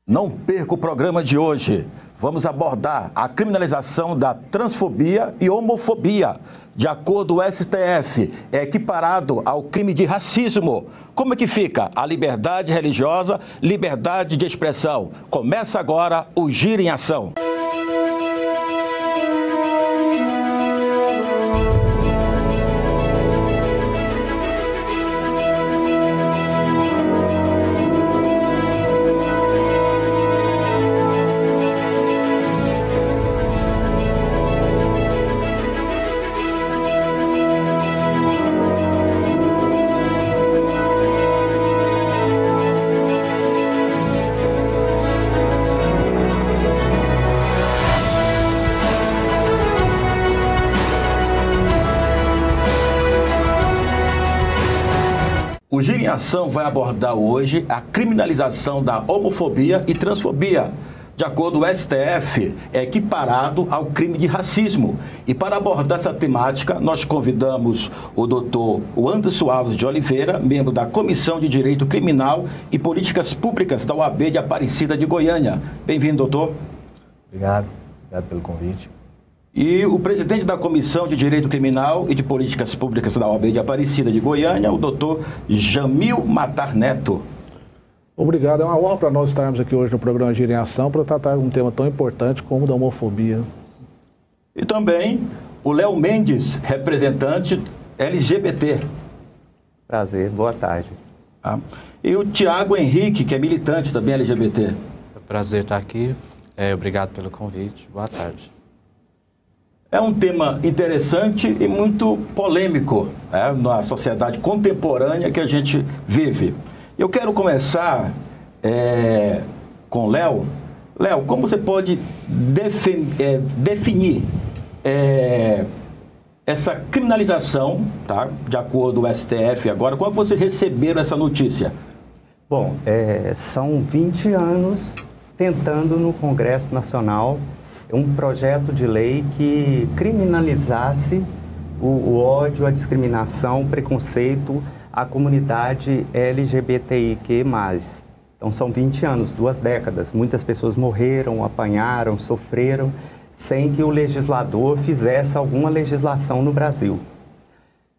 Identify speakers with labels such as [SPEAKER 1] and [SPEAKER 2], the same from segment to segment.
[SPEAKER 1] Não perca o programa de hoje. Vamos abordar a criminalização da transfobia e homofobia. De acordo com o STF, é equiparado ao crime de racismo. Como é que fica a liberdade religiosa, liberdade de expressão? Começa agora o Giro em Ação. O Giro em Ação vai abordar hoje a criminalização da homofobia e transfobia. De acordo com o STF, é equiparado ao crime de racismo. E para abordar essa temática, nós convidamos o doutor Anderson Alves de Oliveira, membro da Comissão de Direito Criminal e Políticas Públicas da OAB de Aparecida de Goiânia. Bem-vindo, doutor.
[SPEAKER 2] Obrigado pelo convite.
[SPEAKER 1] E o presidente da Comissão de Direito Criminal e de Políticas Públicas da OAB de Aparecida de Goiânia, o doutor Jamil Matar Neto.
[SPEAKER 3] Obrigado, é uma honra para nós estarmos aqui hoje no programa Giro em Ação para tratar de um tema tão importante como o da homofobia.
[SPEAKER 1] E também o Léo Mendes, representante LGBT.
[SPEAKER 4] Prazer, boa tarde.
[SPEAKER 1] E o Tiago Henrique, que é militante também LGBT.
[SPEAKER 5] É um prazer estar aqui, obrigado pelo convite, boa tarde.
[SPEAKER 1] É um tema interessante e muito polêmico na sociedade contemporânea que a gente vive. Eu quero começar com Léo. Léo, como você pode definir essa criminalização, tá? De acordo com o STF agora, como vocês receberam essa notícia?
[SPEAKER 4] Bom, são 20 anos tentando no Congresso Nacional um projeto de lei que criminalizasse o ódio, a discriminação, o preconceito à comunidade LGBTIQ+. Então são 20 anos, 2 décadas. Muitas pessoas morreram, apanharam, sofreram, sem que o legislador fizesse alguma legislação no Brasil.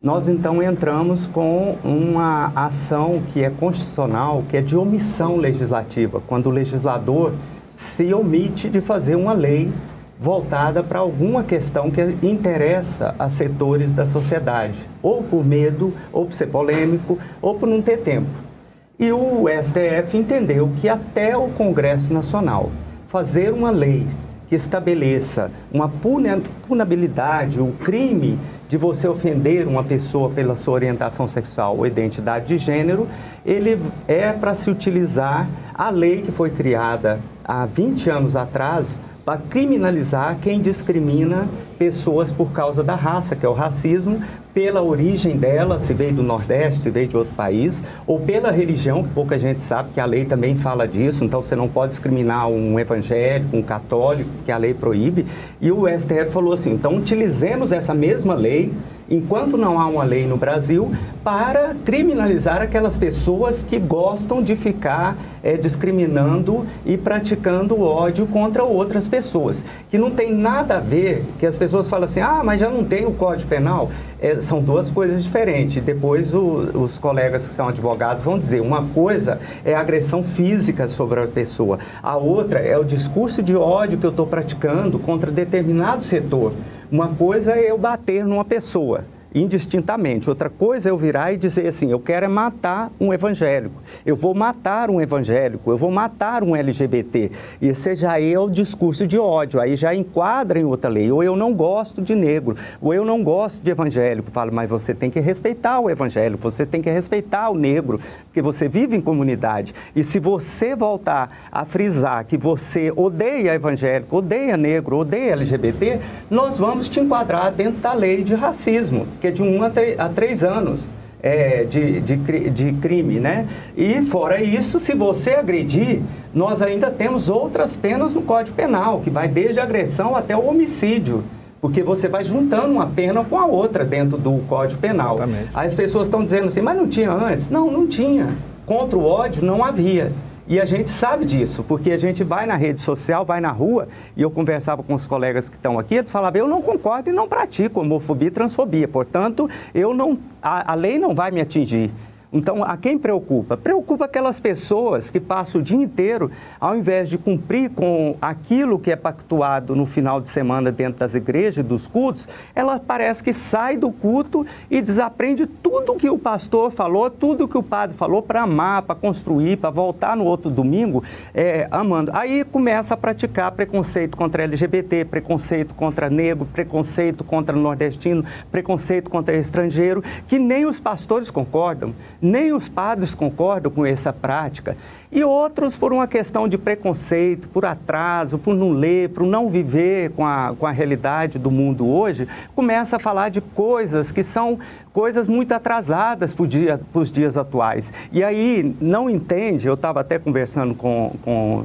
[SPEAKER 4] Nós então entramos com uma ação que é constitucional, que é de omissão legislativa, quando o legislador se omite de fazer uma lei voltada para alguma questão que interessa a setores da sociedade, ou por medo, ou por ser polêmico, ou por não ter tempo. E o STF entendeu que até o Congresso Nacional fazer uma lei que estabeleça uma punibilidade, o crime de você ofender uma pessoa pela sua orientação sexual ou identidade de gênero, ele é para se utilizar a lei que foi criada há 20 anos atrás para criminalizar quem discrimina pessoas por causa da raça, que é o racismo, pela origem dela, se veio do Nordeste, se veio de outro país, ou pela religião, que pouca gente sabe, que a lei também fala disso, então você não pode discriminar um evangélico, um católico, que a lei proíbe. E o STF falou assim, então utilizemos essa mesma lei, enquanto não há uma lei no Brasil, para criminalizar aquelas pessoas que gostam de ficar discriminando e praticando ódio contra outras pessoas, que não tem nada a ver, que as pessoas falam assim, mas já não tem o Código Penal. São 2 coisas diferentes. Depois os colegas que são advogados vão dizer, uma coisa é a agressão física sobre a pessoa, a outra é o discurso de ódio que eu estou praticando contra determinado setor. Uma coisa é eu bater numa pessoa, indistintamente. Outra coisa é eu virar e dizer assim, eu quero matar um evangélico, eu vou matar um evangélico, eu vou matar um LGBT. E esse já é o discurso de ódio, aí já enquadra em outra lei. Ou eu não gosto de negro, ou eu não gosto de evangélico. Falo, mas você tem que respeitar o evangélico, você tem que respeitar o negro, porque você vive em comunidade. E se você voltar a frisar que você odeia evangélico, odeia negro, odeia LGBT, nós vamos te enquadrar dentro da lei de racismo, que é de 1 a 3 anos de crime, né? E fora isso, se você agredir, nós ainda temos outras penas no Código Penal, que vai desde a agressão até o homicídio. porque você vai juntando uma pena com a outra dentro do Código Penal. Exatamente. Aí as pessoas estão dizendo assim, mas não tinha antes? Não, não tinha. Contra o ódio não havia. E a gente sabe disso, porque a gente vai na rede social, vai na rua, e eu conversava com os colegas que estão aqui, eles falavam, eu não concordo e não pratico homofobia e transfobia, portanto, a lei não vai me atingir. Então, a quem preocupa? Preocupa aquelas pessoas que passam o dia inteiro, ao invés de cumprir com aquilo que é pactuado no final de semana dentro das igrejas, dos cultos, ela parece que sai do culto e desaprende tudo que o pastor falou, tudo que o padre falou para amar, para construir, para voltar no outro domingo amando. Aí começa a praticar preconceito contra LGBT, preconceito contra negro, preconceito contra nordestino, preconceito contra estrangeiro, que nem os pastores concordam. Nem os padres concordam com essa prática. E outros, por uma questão de preconceito, por atraso, por não ler, por não viver com a realidade do mundo hoje, começa a falar de coisas que são coisas muito atrasadas para os dias atuais. E aí não entende, eu estava até conversando com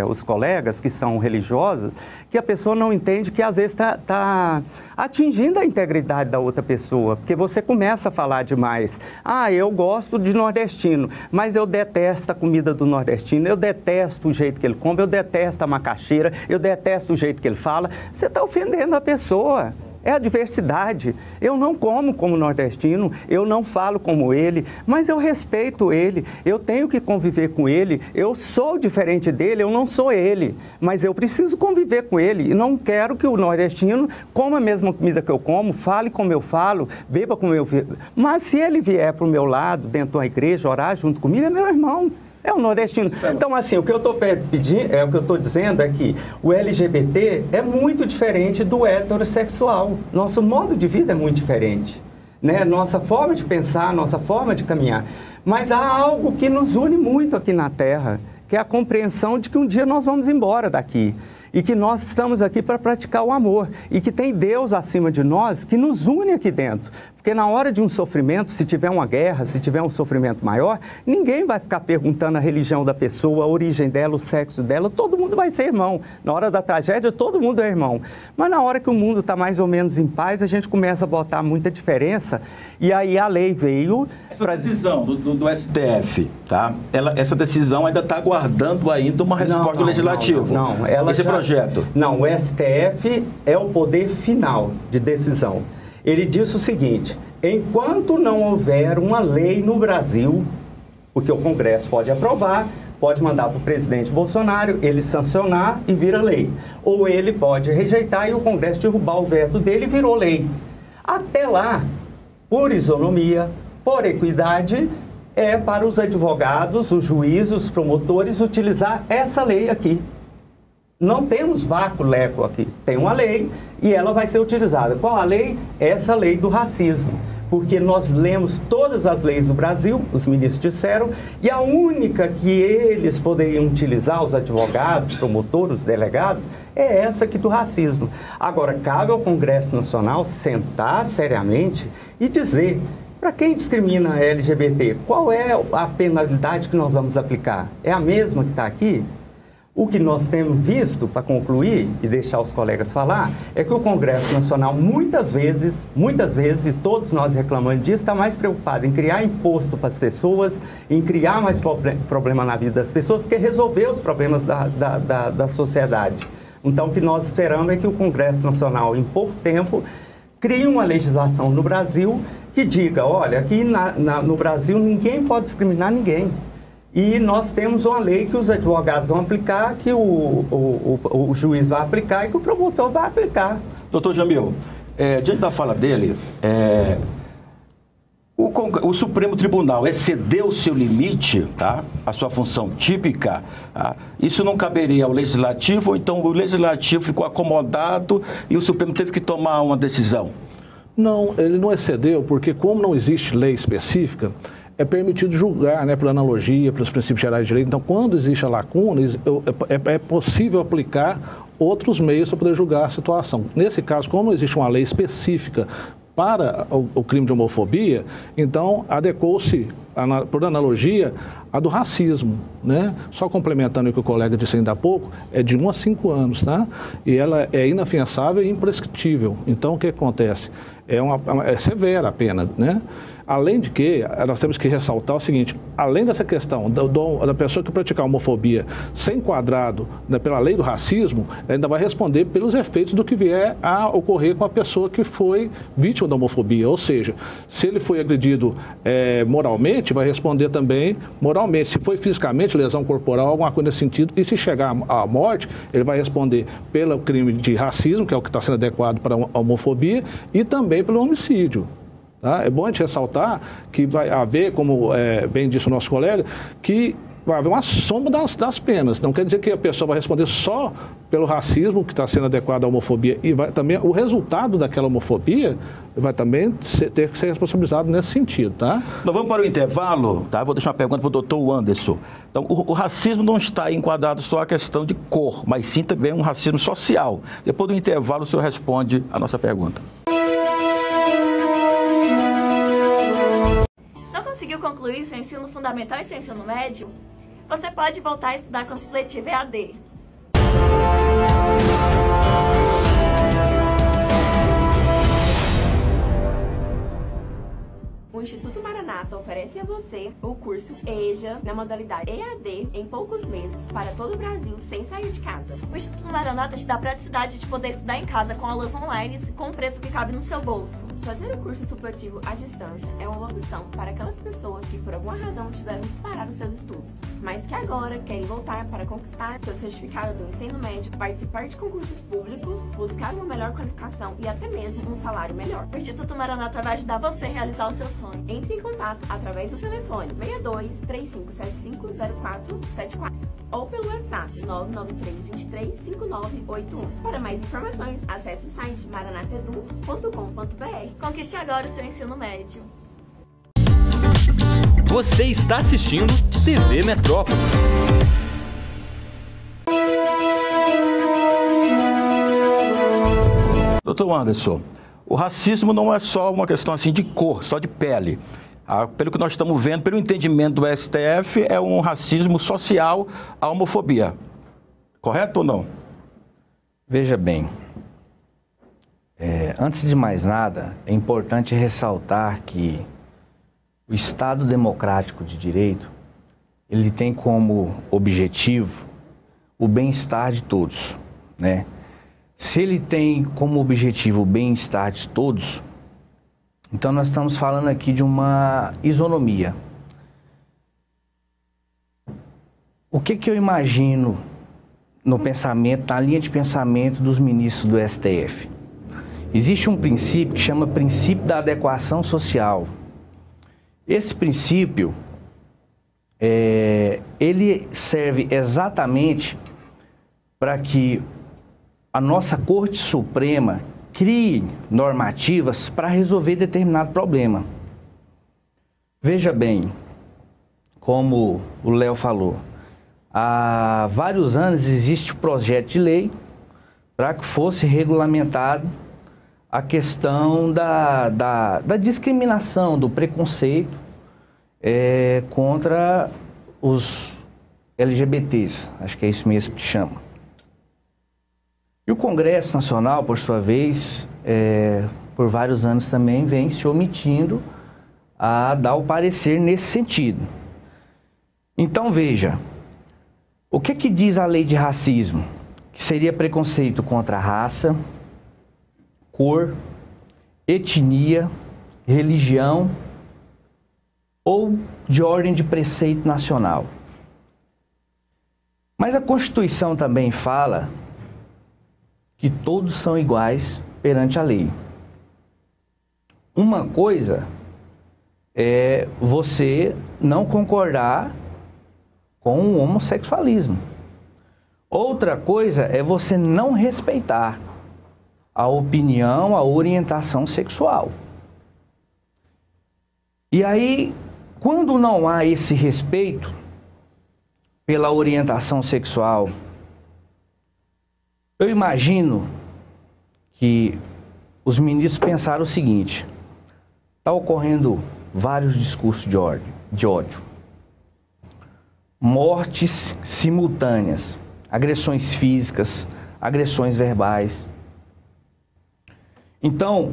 [SPEAKER 4] os colegas que são religiosos, que a pessoa não entende que às vezes está atingindo a integridade da outra pessoa, porque você começa a falar demais. Ah, eu gosto de nordestino, mas eu detesto a comida do nordestino, eu detesto o jeito que ele come, eu detesto a macaxeira, eu detesto o jeito que ele fala. Você está ofendendo a pessoa. É a diversidade. Eu não como nordestino, eu não falo como ele, mas eu respeito ele, eu tenho que conviver com ele, eu sou diferente dele, eu não sou ele, mas eu preciso conviver com ele e não quero que o nordestino coma a mesma comida que eu como, fale como eu falo, beba como eu bebo. Mas se ele vier para o meu lado, dentro da igreja, orar junto comigo, é meu irmão. É o nordestino. Então, assim, o que eu estou pedindo, o que eu estou dizendo é que o LGBT é muito diferente do heterossexual. Nosso modo de vida é muito diferente, né? Nossa forma de pensar, nossa forma de caminhar. Mas há algo que nos une muito aqui na Terra, que é a compreensão de que um dia nós vamos embora daqui. E que nós estamos aqui para praticar o amor. E que tem Deus acima de nós que nos une aqui dentro. Porque na hora de um sofrimento, se tiver uma guerra, se tiver um sofrimento maior, ninguém vai ficar perguntando a religião da pessoa, a origem dela, o sexo dela, todo mundo vai ser irmão. Na hora da tragédia, todo mundo é irmão. Mas na hora que o mundo está mais ou menos em paz, a gente começa a botar muita diferença. E aí a lei veio...
[SPEAKER 1] Essa decisão do STF, tá? Essa decisão ainda está aguardando ainda uma resposta do Legislativo.
[SPEAKER 4] Não,
[SPEAKER 1] projeto.
[SPEAKER 4] Não, o STF é o poder final de decisão. Ele disse o seguinte, enquanto não houver uma lei no Brasil, porque o Congresso pode aprovar, pode mandar para o presidente Bolsonaro, ele sancionar e vira lei. Ou ele pode rejeitar e o Congresso derrubar o veto dele e virou lei. Até lá, por isonomia, por equidade, é para os advogados, os juízes, os promotores utilizar essa lei aqui. Não temos vácuo-leco aqui. Tem uma lei e ela vai ser utilizada. Qual a lei? Essa lei do racismo. Porque nós lemos todas as leis do Brasil, os ministros disseram, e a única que eles poderiam utilizar, os advogados, promotores, os delegados, é essa aqui do racismo. Agora, cabe ao Congresso Nacional sentar seriamente e dizer, para quem discrimina a LGBT, qual é a penalidade que nós vamos aplicar? É a mesma que está aqui? O que nós temos visto, para concluir e deixar os colegas falar, é que o Congresso Nacional muitas vezes, e todos nós reclamando disso, está mais preocupado em criar imposto para as pessoas, em criar mais problema na vida das pessoas, que resolver os problemas da sociedade. Então, o que nós esperamos é que o Congresso Nacional, em pouco tempo, crie uma legislação no Brasil que diga, olha, aqui no Brasil ninguém pode discriminar ninguém. E nós temos uma lei que os advogados vão aplicar, que o juiz vai aplicar e que o promotor vai aplicar.
[SPEAKER 1] Doutor Jamil, diante da fala dele, o Supremo Tribunal excedeu o seu limite, tá? A sua função típica, tá? Isso não caberia ao Legislativo, ou então o Legislativo ficou acomodado e o Supremo teve que tomar uma decisão?
[SPEAKER 3] Não, ele não excedeu, porque como não existe lei específica, é permitido julgar, né, por analogia, pelos princípios gerais de direito. Então, quando existe a lacuna, é possível aplicar outros meios para poder julgar a situação. Nesse caso, como não existe uma lei específica para o crime de homofobia, então adequou-se, por analogia, a do racismo, né? Só complementando o que o colega disse ainda há pouco, é de 1 a 5 anos, tá? E ela é inafiançável e imprescritível. Então, o que acontece? é severa a pena, né? Além de que, nós temos que ressaltar o seguinte, além dessa questão da pessoa que praticar homofobia ser enquadrado, né, pela lei do racismo, ainda vai responder pelos efeitos do que vier a ocorrer com a pessoa que foi vítima da homofobia. Ou seja, se ele foi agredido moralmente, vai responder também moralmente. Se foi fisicamente, lesão corporal, alguma coisa nesse sentido, e se chegar à morte, ele vai responder pelo crime de racismo, que é o que está sendo adequado para a homofobia, e também pelo homicídio. Tá? É bom a gente ressaltar que vai haver, como bem disse o nosso colega, que vai haver uma soma das penas. Não quer dizer que a pessoa vai responder só pelo racismo que está sendo adequado à homofobia, e vai também o resultado daquela homofobia vai também ter que ser responsabilizado nesse sentido, tá?
[SPEAKER 1] Nós vamos para o intervalo, tá? Vou deixar uma pergunta para o doutor Anderson. Então, o racismo não está enquadrado só a questão de cor, mas sim também um racismo social. Depois do intervalo, o senhor responde a nossa pergunta.
[SPEAKER 6] Conseguiu concluir seu ensino fundamental e seu ensino médio? Você pode voltar a estudar com o supletivo EAD. O Instituto Maranata oferece a você o curso EJA na modalidade EAD em poucos meses para todo o Brasil sem sair de casa. O Instituto Maranata te dá a praticidade de poder estudar em casa com aulas online com o preço que cabe no seu bolso. Fazer o curso supletivo à distância é uma opção para aquelas pessoas que por alguma razão tiveram que parar os seus estudos, mas que agora querem voltar para conquistar seu certificado do ensino médio, participar de concursos públicos, buscar uma melhor qualificação e até mesmo um salário melhor. O Instituto Maranata vai ajudar você a realizar o seu sonho. Entre em contato através do telefone 62 3575 0474 ou pelo WhatsApp 993235981. Para mais informações, acesse o site maranatedu.com.br. Conquiste agora o seu ensino médio.
[SPEAKER 7] Você está assistindo TV Metrópole.
[SPEAKER 1] Doutor Anderson, o racismo não é só uma questão assim de cor, só de pele. Pelo que nós estamos vendo, pelo entendimento do STF, é um racismo social à homofobia. Correto ou não?
[SPEAKER 2] Veja bem, antes de mais nada, é importante ressaltar que o Estado democrático de direito, ele tem como objetivo o bem-estar de todos, né? Se ele tem como objetivo o bem-estar de todos, então nós estamos falando aqui de uma isonomia. O que eu imagino no pensamento, na linha de pensamento dos ministros do STF? Existe um princípio que chama princípio da adequação social. Esse princípio, ele serve exatamente para que a nossa Corte Suprema crie normativas para resolver determinado problema. Veja bem, como o Léo falou, há vários anos existe um projeto de lei para que fosse regulamentado a questão da discriminação, do preconceito contra os LGBTs, acho que é isso mesmo que chama. E o Congresso Nacional, por sua vez, por vários anos também vem se omitindo a dar o parecer nesse sentido. Então, veja, o que diz a lei de racismo? Que seria preconceito contra a raça, cor, etnia, religião ou de ordem de preceito nacional. Mas a Constituição também fala que todos são iguais perante a lei. Uma coisa é você não concordar com o homossexualismo. Outra coisa é você não respeitar a opinião, a orientação sexual. E aí, quando não há esse respeito pela orientação sexual, eu imagino que os ministros pensaram o seguinte: está ocorrendo vários discursos de ódio, mortes simultâneas, agressões físicas, agressões verbais. Então,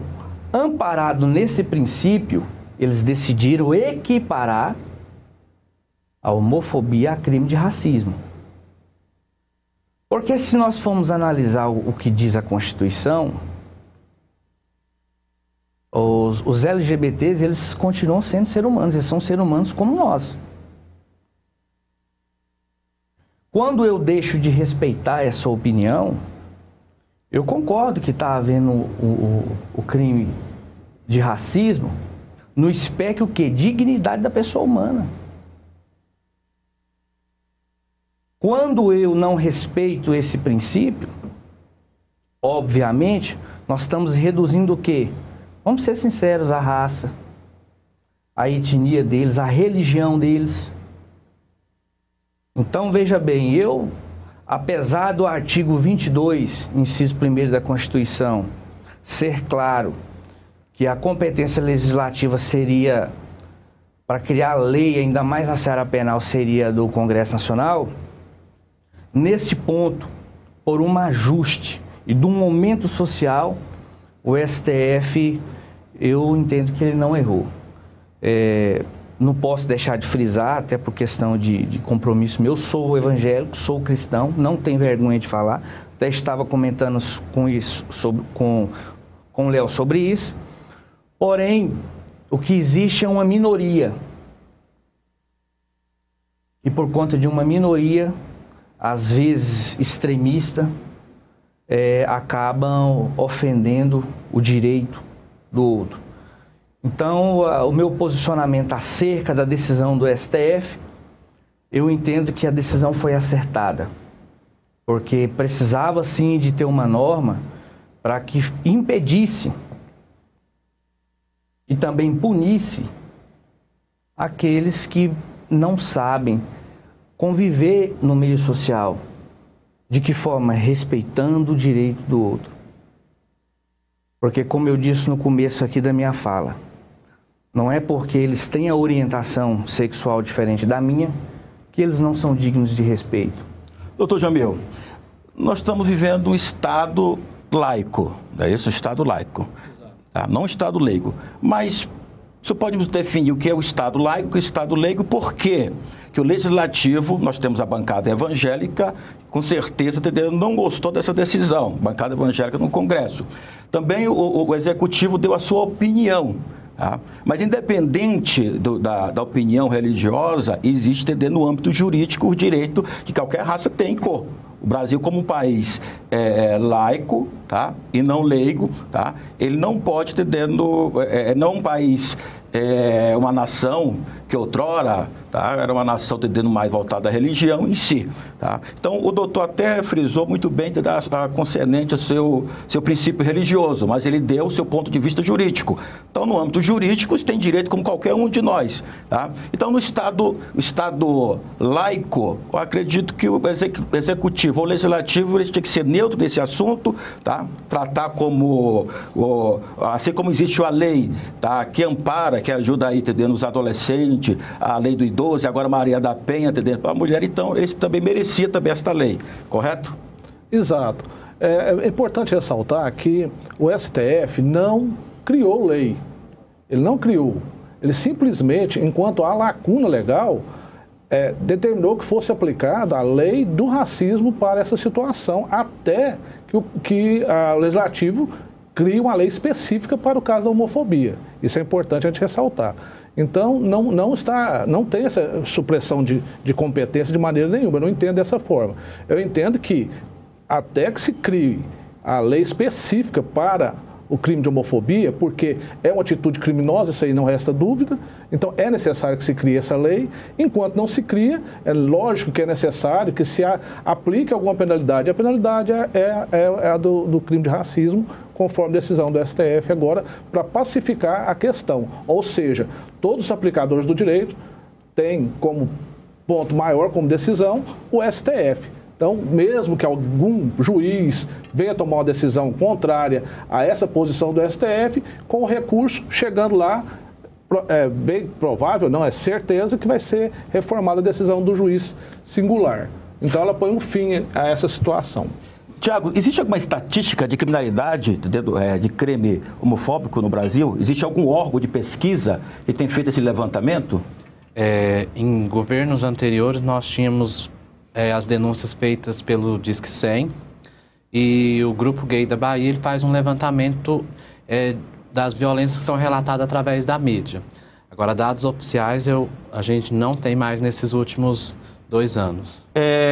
[SPEAKER 2] amparado nesse princípio, eles decidiram equiparar a homofobia a crime de racismo. Porque se nós formos analisar o que diz a Constituição, os LGBTs, eles continuam sendo seres humanos, eles são seres humanos como nós. Quando eu deixo de respeitar essa opinião, eu concordo que está havendo o crime de racismo no espectro que dignidade da pessoa humana. Quando eu não respeito esse princípio, obviamente, nós estamos reduzindo o quê? Vamos ser sinceros, a raça, a etnia deles, a religião deles. Então, veja bem, apesar do artigo 22, inciso 1º da Constituição, ser claro que a competência legislativa seria, para criar lei, ainda mais na seara penal, seria do Congresso Nacional, nesse ponto, por um ajuste e de um momento social, o STF, eu entendo que ele não errou. Não posso deixar de frisar, até por questão de compromisso meu, sou evangélico, sou cristão, não tenho vergonha de falar, até estava comentando com o Léo sobre isso, porém, o que existe é uma minoria, e por conta de uma minoria, às vezes extremista, acabam ofendendo o direito do outro. Então, o meu posicionamento acerca da decisão do STF, eu entendo que a decisão foi acertada, porque precisava sim de ter uma norma para que impedisse e também punisse aqueles que não sabem conviver no meio social. De que forma? Respeitando o direito do outro. Porque, como eu disse no começo aqui da minha fala, não é porque eles têm a orientação sexual diferente da minha que eles não são dignos de respeito.
[SPEAKER 1] Doutor Jamil, nós estamos vivendo um Estado laico, é isso? Um Estado laico, tá? Não um Estado leigo. Mas, só podemos definir o que é o Estado laico e o Estado leigo, por quê? Que o Legislativo, nós temos a bancada evangélica, com certeza não gostou dessa decisão, bancada evangélica no Congresso. Também o Executivo deu a sua opinião, tá? Mas independente da opinião religiosa, existe no âmbito jurídico o direito que qualquer raça tem em cor. O Brasil, como um país laico, tá? E não leigo, tá? Ele não pode ter não um país, uma nação que outrora, tá? Era uma nação tendendo mais voltada à religião em si, tá? Então, o doutor até frisou muito bem concernente ao seu princípio religioso, mas ele deu o seu ponto de vista jurídico. Então, no âmbito jurídico, você tem direito como qualquer um de nós, tá? Então, no Estado laico, eu acredito que o Executivo ou Legislativo, eles têm que ser neutro nesse assunto, tá? Tratar como, assim como existe a lei, tá? Que ampara, que ajuda aí, entendendo, os adolescentes, a lei do idoso, e agora Maria da Penha, entendendo, para a mulher, então, esse também merecia também esta lei, correto?
[SPEAKER 3] Exato. É importante ressaltar que o STF não criou lei, ele não criou, ele simplesmente, enquanto há lacuna legal, determinou que fosse aplicada a lei do racismo para essa situação, até que o Legislativo crie uma lei específica para o caso da homofobia. Isso é importante a gente ressaltar. Então, não tem essa supressão de competência de maneira nenhuma, eu não entendo dessa forma. Eu entendo que, até que se crie a lei específica para o crime de homofobia, porque é uma atitude criminosa, isso aí não resta dúvida, então é necessário que se crie essa lei. Enquanto não se cria, é lógico que é necessário que se aplique alguma penalidade. A penalidade é a do crime de racismo, conforme decisão do STF agora, para pacificar a questão. Ou seja, todos os aplicadores do direito têm como ponto maior, como decisão, o STF. Então, mesmo que algum juiz venha tomar uma decisão contrária a essa posição do STF, com o recurso chegando lá, é bem provável, não é certeza, que vai ser reformada a decisão do juiz singular. Então, ela põe um fim a essa situação.
[SPEAKER 1] Tiago, existe alguma estatística de criminalidade, de crime homofóbico no Brasil? Existe algum órgão de pesquisa que tem feito esse levantamento?
[SPEAKER 5] Em governos anteriores, nós tínhamos as denúncias feitas pelo Disque 100 e o Grupo Gay da Bahia ele faz um levantamento das violências que são relatadas através da mídia. Agora, dados oficiais a gente não tem mais nesses últimos 2 anos.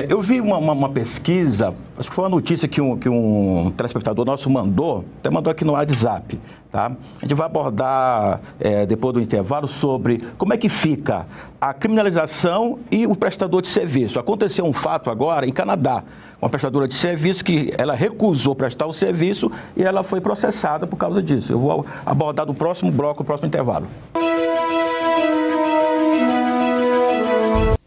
[SPEAKER 1] Eu vi uma pesquisa, acho que foi uma notícia que um telespectador nosso mandou, até mandou aqui no WhatsApp, tá? A gente vai abordar, depois do intervalo, sobre como é que fica a criminalização e o prestador de serviço. Aconteceu um fato agora em Canadá, uma prestadora de serviço que ela recusou prestar o serviço e ela foi processada por causa disso. Eu vou abordar no próximo bloco, no próximo intervalo.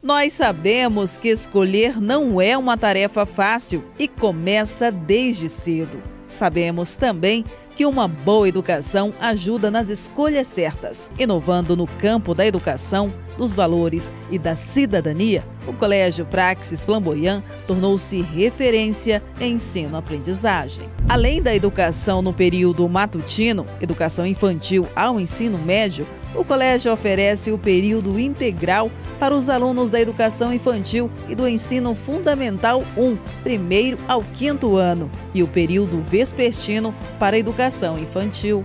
[SPEAKER 8] Nós sabemos que escolher não é uma tarefa fácil e começa desde cedo. Sabemos também que uma boa educação ajuda nas escolhas certas. Inovando no campo da educação, dos valores e da cidadania, o Colégio Praxis Flamboyant tornou-se referência em ensino-aprendizagem. Além da educação no período matutino, educação infantil ao ensino médio, o colégio oferece o período integral para os alunos da educação infantil e do ensino fundamental 1, primeiro ao 5º ano, e o período vespertino para a educação infantil.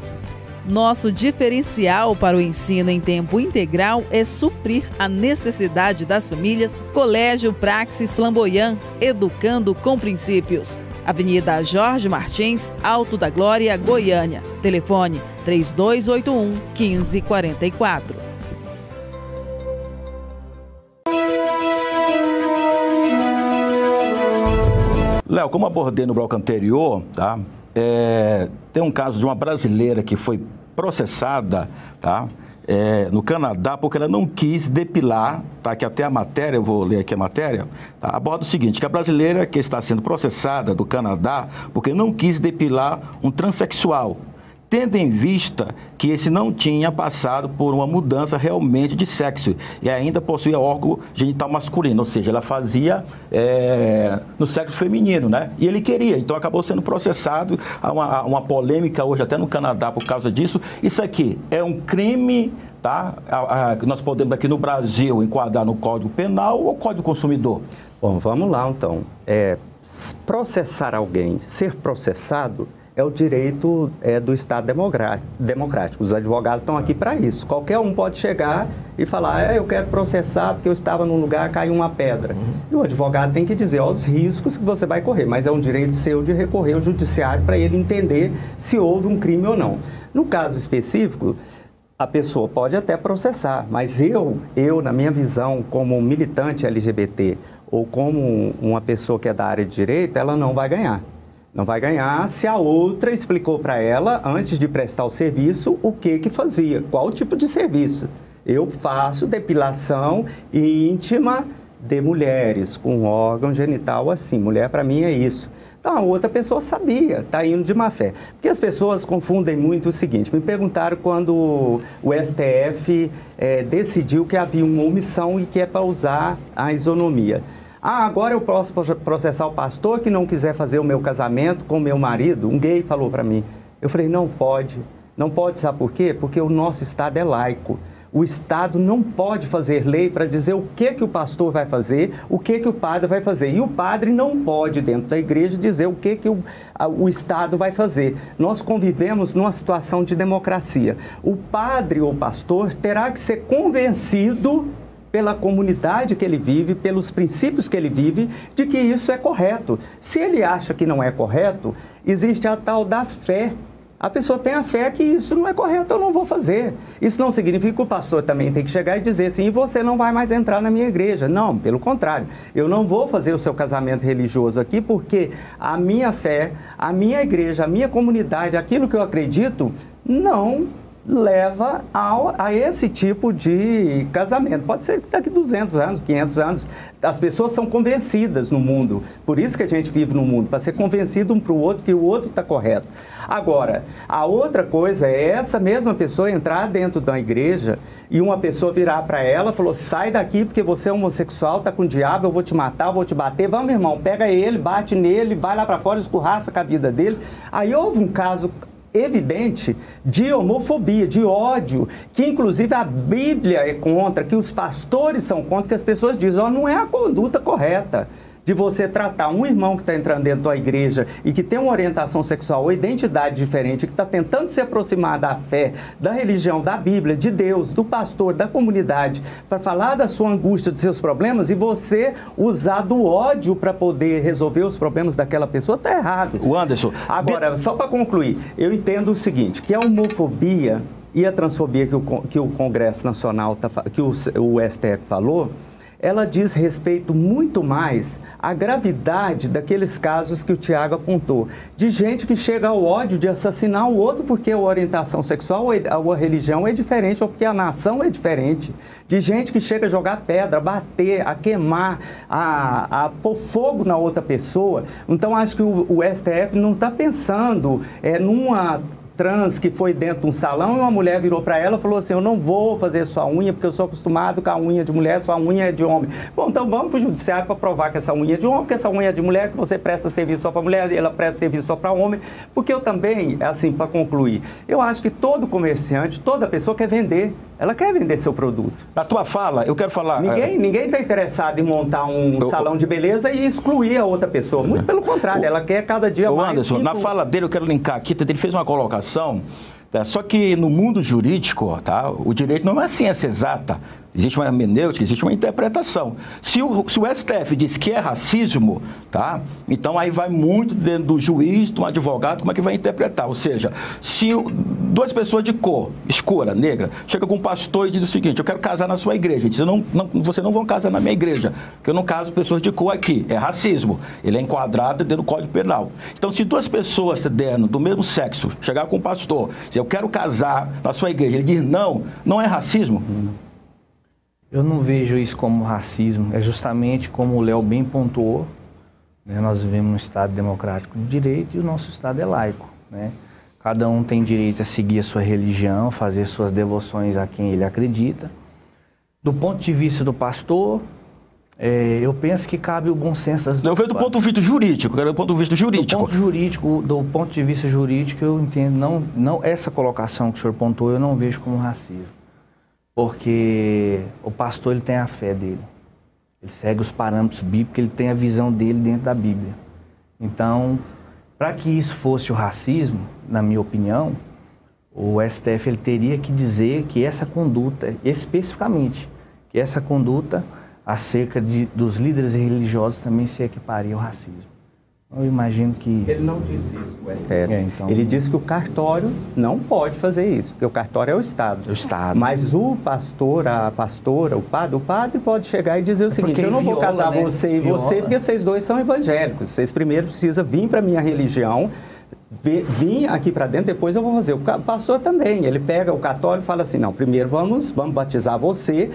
[SPEAKER 8] Nosso diferencial para o ensino em tempo integral é suprir a necessidade das famílias. Colégio Praxis Flamboyant, educando com princípios. Avenida Jorge Martins, Alto da Glória, Goiânia. Telefone 3281-1544.
[SPEAKER 1] Léo, como abordei no bloco anterior, tá? Tem um caso de uma brasileira que foi processada, tá? No Canadá, porque ela não quis depilar, tá? Que até a matéria, eu vou ler aqui a matéria, tá? Aborda o seguinte, que a brasileira que está sendo processada do Canadá porque não quis depilar um transexual, tendo em vista que esse não tinha passado por uma mudança realmente de sexo e ainda possuía órgão genital masculino, ou seja, ela fazia no sexo feminino, né? E ele queria, então acabou sendo processado. Há uma polêmica hoje até no Canadá por causa disso. Isso aqui é um crime, tá? Nós podemos aqui no Brasil enquadrar no Código Penal ou Código Consumidor?
[SPEAKER 4] Bom, vamos lá então. Processar alguém, ser processado, é o direito do Estado democrático. Os advogados estão aqui para isso. Qualquer um pode chegar e falar, eu quero processar porque eu estava num lugar, caiu uma pedra. E o advogado tem que dizer os riscos que você vai correr, mas é um direito seu de recorrer ao judiciário para ele entender se houve um crime ou não. No caso específico, a pessoa pode até processar, mas eu na minha visão, como militante LGBT ou como uma pessoa que é da área de direito, ela não vai ganhar. Não vai ganhar se a outra explicou para ela, antes de prestar o serviço, o que fazia, qual tipo de serviço. Eu faço depilação íntima de mulheres, com órgão genital assim. Mulher, para mim, é isso. Então, a outra pessoa sabia, está indo de má fé. Porque as pessoas confundem muito o seguinte. Me perguntaram quando o STF decidiu que havia uma omissão e que é para usar a isonomia. Agora eu posso processar o pastor que não quiser fazer o meu casamento com o meu marido? Um gay falou para mim. Eu falei, não pode. Não pode, sabe por quê? Porque o nosso Estado é laico. O Estado não pode fazer lei para dizer o que o pastor vai fazer, o que o padre vai fazer. E o padre não pode, dentro da igreja, dizer o que o Estado vai fazer. Nós convivemos numa situação de democracia. O padre ou pastor terá que ser convencido pela comunidade que ele vive, pelos princípios que ele vive, de que isso é correto. Se ele acha que não é correto, existe a tal da fé. A pessoa tem a fé que isso não é correto, eu não vou fazer. Isso não significa que o pastor também tem que chegar e dizer assim, você não vai mais entrar na minha igreja. Não, pelo contrário. Eu não vou fazer o seu casamento religioso aqui porque a minha fé, a minha igreja, a minha comunidade, aquilo que eu acredito, não leva a esse tipo de casamento. Pode ser que daqui 200 anos, 500 anos, as pessoas são convencidas no mundo. Por isso que a gente vive no mundo, para ser convencido um para o outro que o outro está correto. Agora, a outra coisa é essa mesma pessoa entrar dentro da igreja e uma pessoa virar para ela e falou, sai daqui porque você é homossexual, está com o diabo, eu vou te matar, eu vou te bater. Vamos, irmão, pega ele, bate nele, vai lá para fora, escorraça com a vida dele. Aí houve um caso evidente de homofobia, de ódio, que inclusive a Bíblia é contra, que os pastores são contra, que as pessoas dizem, não é a conduta correta de você tratar um irmão que está entrando dentro da igreja e que tem uma orientação sexual ou identidade diferente, que está tentando se aproximar da fé, da religião, da Bíblia, de Deus, do pastor, da comunidade, para falar da sua angústia, dos seus problemas, e você usar do ódio para poder resolver os problemas daquela pessoa, está errado.
[SPEAKER 1] O Anderson...
[SPEAKER 4] Agora, só para concluir, eu entendo o seguinte, que a homofobia e a transfobia que o Congresso Nacional, que o STF falou, ela diz respeito muito mais à gravidade daqueles casos que o Tiago apontou, de gente que chega ao ódio de assassinar o outro porque a orientação sexual ou a religião é diferente, ou porque a nação é diferente, de gente que chega a jogar pedra, a bater, a queimar, a pôr fogo na outra pessoa. Então, acho que o STF não está pensando numa trans que foi dentro de um salão e uma mulher virou para ela e falou assim, eu não vou fazer sua unha porque eu sou acostumado com a unha de mulher, sua unha é de homem. Bom, então vamos para o judiciário para provar que essa unha é de homem, que essa unha é de mulher, que você presta serviço só para mulher, ela presta serviço só para homem, porque eu também, assim, para concluir, eu acho que todo comerciante, toda pessoa quer vender, ela quer vender seu produto.
[SPEAKER 1] Na tua fala, eu quero falar...
[SPEAKER 4] Ninguém está interessado em montar um salão de beleza e excluir a outra pessoa, muito pelo contrário, ela quer cada dia mais...
[SPEAKER 1] Anderson, na fala dele, eu quero linkar aqui, ele fez uma colocação. Só que no mundo jurídico, tá, o direito não é uma ciência exata. Existe uma hermenêutica, existe uma interpretação. Se o STF diz que é racismo, tá, então aí vai muito dentro do juiz, do advogado, como é que vai interpretar. Ou seja, se duas pessoas de cor escura, negra, chega com um pastor e diz o seguinte, eu quero casar na sua igreja. Ele diz, vocês não vão casar na minha igreja, porque eu não caso pessoas de cor aqui. É racismo. Ele é enquadrado dentro do Código Penal. Então, se duas pessoas do mesmo sexo chegar com um pastor, dizer, eu quero casar na sua igreja, ele diz, não é racismo?
[SPEAKER 2] Eu não vejo isso como racismo, é justamente como o Léo bem pontuou, né? Nós vivemos num Estado democrático de direito e o nosso Estado é laico, né? Cada um tem direito a seguir a sua religião, fazer suas devoções a quem ele acredita. Do ponto de vista do pastor, eu penso que cabe o bom senso das duas
[SPEAKER 1] partes. Eu vejo do ponto de vista jurídico, do ponto de vista jurídico.
[SPEAKER 2] Do ponto de vista jurídico, eu entendo, não essa colocação que o senhor pontuou, eu não vejo como racismo. Porque o pastor, ele tem a fé dele, ele segue os parâmetros bíblicos, ele tem a visão dele dentro da Bíblia. Então, para que isso fosse o racismo, na minha opinião, o STF ele teria que dizer que essa conduta, especificamente, que essa conduta acerca dos líderes religiosos também se equiparia ao racismo. Eu imagino que...
[SPEAKER 4] Ele não disse isso, o STF. Então... Ele disse que o cartório não pode fazer isso, porque o cartório é o Estado.
[SPEAKER 2] O Estado.
[SPEAKER 4] Mas o pastor, a pastora, o padre pode chegar e dizer o seguinte, eu não vou casar você e você, porque vocês dois são evangélicos. Vocês primeiro precisam vir para a minha religião, vim aqui para dentro, depois eu vou fazer. O pastor também, ele pega o católico e fala assim, não, primeiro vamos batizar você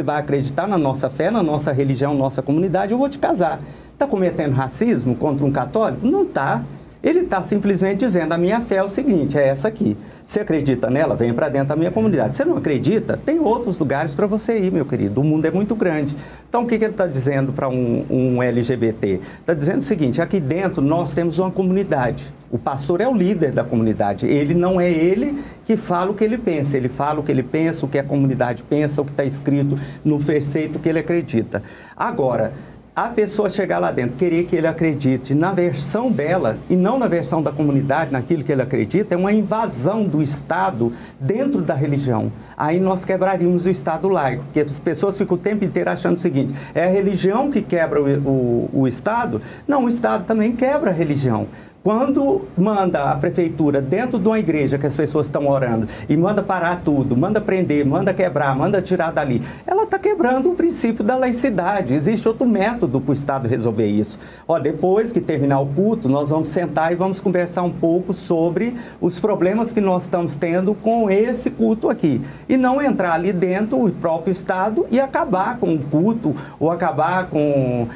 [SPEAKER 4] vai acreditar na nossa fé, na nossa religião, nossa comunidade, eu vou te casar. Está cometendo racismo contra um católico? Não está. Ele está simplesmente dizendo, a minha fé é o seguinte, é essa aqui. Você acredita nela? Venha para dentro da minha comunidade. Você não acredita? Tem outros lugares para você ir, meu querido. O mundo é muito grande. Então, o que ele está dizendo para um LGBT? Está dizendo o seguinte, aqui dentro nós temos uma comunidade. O pastor é o líder da comunidade. Ele não é ele que fala o que ele pensa. Ele fala o que ele pensa, o que a comunidade pensa, o que está escrito no preceito que ele acredita. Agora, a pessoa chegar lá dentro, querer que ele acredite na versão dela e não na versão da comunidade, naquilo que ele acredita, é uma invasão do Estado dentro da religião. Aí nós quebraríamos o Estado laico, porque as pessoas ficam o tempo inteiro achando o seguinte, é a religião que quebra o Estado? Não, o Estado também quebra a religião. Quando manda a prefeitura dentro de uma igreja que as pessoas estão orando e manda parar tudo, manda prender, manda quebrar, manda tirar dali, ela está quebrando o princípio da laicidade. Existe outro método para o Estado resolver isso. Ó, depois que terminar o culto, nós vamos sentar e vamos conversar um pouco sobre os problemas que nós estamos tendo com esse culto aqui. E não entrar ali dentro o próprio Estado e acabar com o culto ou acabar com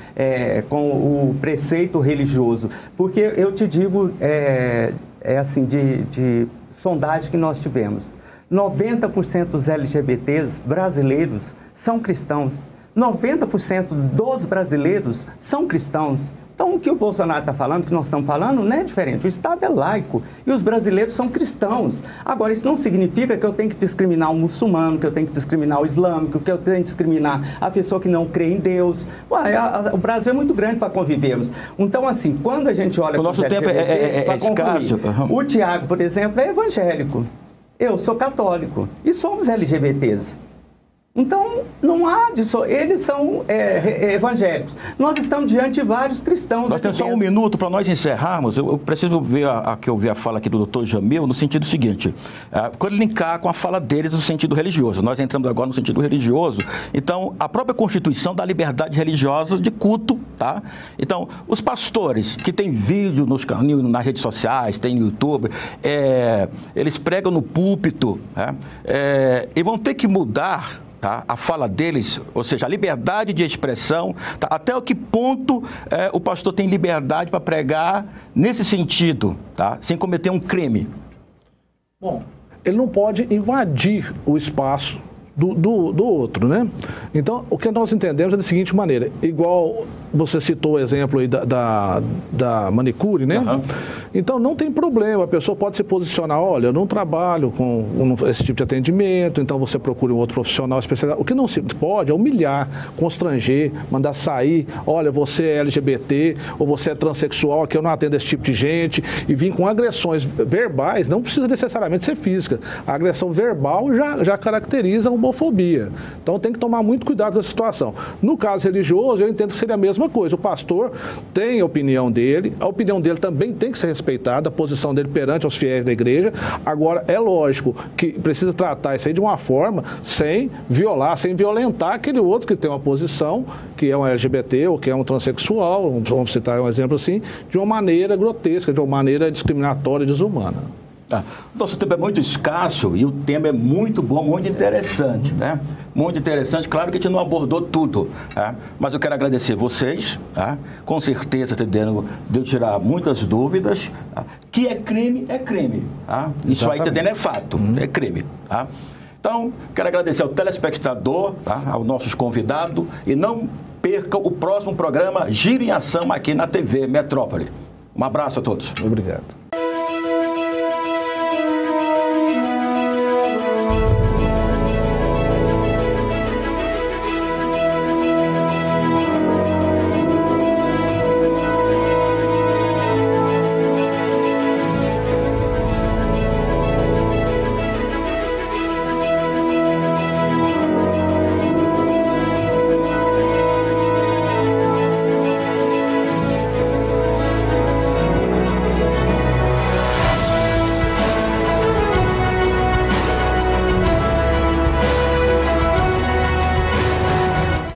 [SPEAKER 4] o preceito religioso. Porque eu te digo, assim, de sondagem que nós tivemos, 90% dos LGBTs brasileiros são cristãos, 90% dos brasileiros são cristãos. Então, o que o Bolsonaro está falando, que nós estamos falando, não é diferente. O Estado é laico e os brasileiros são cristãos. Agora, isso não significa que eu tenho que discriminar o muçulmano, que eu tenho que discriminar o islâmico, que eu tenho que discriminar a pessoa que não crê em Deus. Ué, o Brasil é muito grande para convivermos. Então, assim, quando a gente olha...
[SPEAKER 1] O nosso tempo é escasso.
[SPEAKER 4] O Tiago, por exemplo, é evangélico. Eu sou católico e somos LGBTs. Então, não há disso. Eles são evangélicos. Nós estamos diante de vários cristãos.
[SPEAKER 1] Nós temos só um minuto para nós encerrarmos. Eu preciso ver que eu vi a fala aqui do Dr. Jamil no sentido seguinte. Quando linkar com a fala deles no sentido religioso. Nós entramos agora no sentido religioso. Então, a própria Constituição dá liberdade religiosa de culto, tá? Então, os pastores que têm vídeo nas redes sociais, tem no YouTube, eles pregam no púlpito, e vão ter que mudar, tá, a fala deles, ou seja, a liberdade de expressão, tá, até o que ponto o pastor tem liberdade para pregar nesse sentido, tá, sem cometer um crime.
[SPEAKER 3] Bom, ele não pode invadir o espaço do outro, né? Então, o que nós entendemos é da seguinte maneira, igual você citou o exemplo aí da manicure, né? Uhum. Então, não tem problema, a pessoa pode se posicionar, olha, eu não trabalho com esse tipo de atendimento, então você procura um outro profissional especializado. O que não se pode é humilhar, constranger, mandar sair, olha, você é LGBT ou você é transexual, aqui eu não atendo esse tipo de gente, e vir com agressões verbais, não precisa necessariamente ser física. A agressão verbal já caracteriza uma homofobia. Então tem que tomar muito cuidado com essa situação. No caso religioso, eu entendo que seria a mesma coisa. O pastor tem a opinião dele também tem que ser respeitada, a posição dele perante os fiéis da igreja. Agora, é lógico que precisa tratar isso aí de uma forma sem violar, sem violentar aquele outro que tem uma posição, que é um LGBT ou que é um transexual, vamos citar um exemplo assim, de uma maneira grotesca, de uma maneira discriminatória e desumana.
[SPEAKER 1] O nosso tempo é muito escasso e o tema é muito bom, muito interessante, né? Muito interessante. Claro que a gente não abordou tudo, mas eu quero agradecer vocês, com certeza deu tirar muitas dúvidas. Que é crime, é crime. Isso Exatamente. Aí entendendo é fato, é crime. Então, quero agradecer ao telespectador, aos nossos convidados e não perca o próximo programa Gira em Ação aqui na TV Metrópole. Um abraço a todos.
[SPEAKER 3] Obrigado.